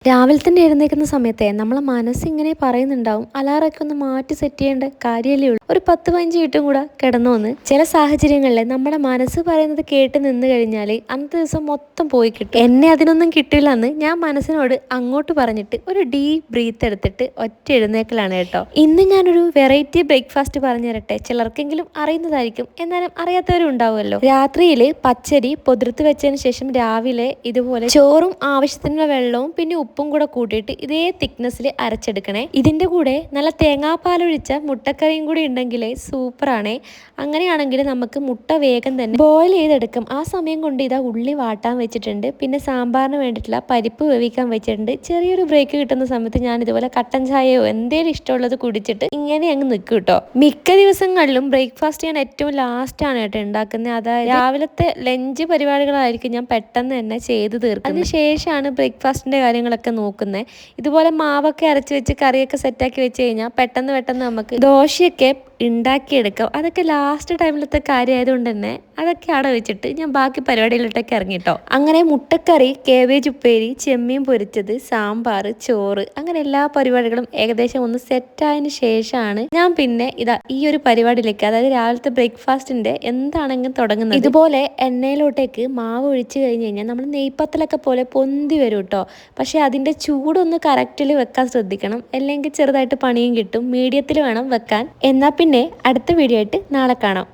രാവിലെ തന്നെ എഴുന്നേൽക്കുന്ന സമയത്തെ നമ്മളെ മനസ്സിങ്ങനെ പറയുന്നുണ്ടാവും അലാറൊക്കെ ഒന്ന് മാറ്റി സെറ്റ് ചെയ്യേണ്ട കാര്യമല്ലേ ഉള്ളൂ. ഒരു 10-15 മിനിറ്റും കൂടെ കിടന്നു വന്ന് ചില സാഹചര്യങ്ങളിൽ നമ്മുടെ മനസ്സ് പറയുന്നത് കേട്ട് നിന്ന് കഴിഞ്ഞാൽ അന്നത്തെ ദിവസം മൊത്തം പോയി കിട്ടും. എന്നെ അതിനൊന്നും കിട്ടില്ല എന്ന് ഞാൻ മനസ്സിനോട് അങ്ങോട്ട് പറഞ്ഞിട്ട് ഒരു ഡീപ്പ് ബ്രീത്ത് എടുത്തിട്ട് ഒറ്റ എഴുന്നേക്കലാണ് കേട്ടോ. ഇന്ന് ഞാനൊരു വെറൈറ്റി ബ്രേക്ക്ഫാസ്റ്റ് പറഞ്ഞു തരട്ടെ. ചിലർക്കെങ്കിലും അറിയുന്നതായിരിക്കും, എന്നാലും അറിയാത്തവരും ഉണ്ടാവുമല്ലോ. രാത്രിയിൽ പച്ചരി പൊതിർത്ത് വെച്ചതിന് ശേഷം രാവിലെ ഇതുപോലെ ചോറും ആവശ്യത്തിനുള്ള വെള്ളവും പിന്നെ ഉപ്പും കൂടെ കൂട്ടിയിട്ട് ഇതേ തിക്നെസ്സിൽ അരച്ചെടുക്കണേ. ഇതിൻ്റെ കൂടെ നല്ല തേങ്ങാപ്പാലൊഴിച്ച മുട്ടക്കറിയും കൂടി ഉണ്ടെങ്കിലേ സൂപ്പറാണേ. അങ്ങനെയാണെങ്കിൽ നമുക്ക് മുട്ട വേഗം തന്നെ ബോയിൽ ചെയ്തെടുക്കും. ആ സമയം കൊണ്ട് ഇതാ ഉള്ളി വാട്ടാൻ വെച്ചിട്ടുണ്ട്. പിന്നെ സാമ്പാറിന് വേണ്ടിയിട്ടുള്ള പരിപ്പ് വേവിക്കാൻ വെച്ചിട്ടുണ്ട്. ചെറിയൊരു ബ്രേക്ക് കിട്ടുന്ന സമയത്ത് ഞാൻ ഇതുപോലെ കട്ടൻ ചായയോ എന്തേലും ഇഷ്ടമുള്ളത് കുടിച്ചിട്ട് ഇങ്ങനെ അങ്ങ് നിൽക്കും കേട്ടോ. മിക്ക ദിവസങ്ങളിലും ബ്രേക്ക്ഫാസ്റ്റ് ഞാൻ ഏറ്റവും ലാസ്റ്റാണ് കേട്ടോ ഉണ്ടാക്കുന്നത്. അതായത് രാവിലത്തെ ലഞ്ച് പരിപാടികളായിരിക്കും ഞാൻ പെട്ടെന്ന് തന്നെ ചെയ്ത് തീർക്കുന്നത്. അതിന് ശേഷമാണ് ബ്രേക്ക്ഫാസ്റ്റിൻ്റെ കാര്യങ്ങളൊക്കെ നോക്കുന്നത്. ഇതുപോലെ മാവൊക്കെ അരച്ച് വെച്ച് കറിയൊക്കെ സെറ്റാക്കി വെച്ച് കഴിഞ്ഞാൽ പെട്ടെന്ന് നമുക്ക് ദോശയൊക്കെ ഉണ്ടാക്കിയെടുക്കാം. അതൊക്കെ ലാസ്റ്റ് ടൈമിലത്തെ കാര്യമായതുകൊണ്ട് തന്നെ അതൊക്കെ അവിടെ വെച്ചിട്ട് ഞാൻ ബാക്കി പരിപാടികളിലോട്ടൊക്കെ ഇറങ്ങിട്ടോ. അങ്ങനെ മുട്ടക്കറി, കേബേജ് ഉപ്പേരി, ചെമ്മീൻ പൊരിച്ചത്, സാമ്പാർ, ചോറ്, അങ്ങനെ എല്ലാ പരിപാടികളും ഏകദേശം ഒന്ന് സെറ്റായതിന് ശേഷമാണ് ഞാൻ പിന്നെ ഈ ഒരു പരിപാടിയിലേക്ക്, അതായത് രാവിലത്തെ ബ്രേക്ക്ഫാസ്റ്റിൻ്റെ എന്താണെങ്കിലും തുടങ്ങുന്നത്. ഇതുപോലെ എണ്ണയിലോട്ടേക്ക് മാവ് ഒഴിച്ച് കഴിഞ്ഞ് കഴിഞ്ഞാൽ നമ്മൾ നെയ്പ്പത്തലൊക്കെ പോലെ പൊന്തി വരും കേട്ടോ. പക്ഷേ അതിൻ്റെ ചൂടൊന്ന് കറക്റ്റിൽ വെക്കാൻ ശ്രദ്ധിക്കണം, അല്ലെങ്കിൽ ചെറുതായിട്ട് പണിയും കിട്ടും. മീഡിയത്തിൽ വേണം വെക്കാൻ. എന്നാൽ പിന്നെ അടുത്ത വീഡിയോ ആയിട്ട് നാളെ കാണാം.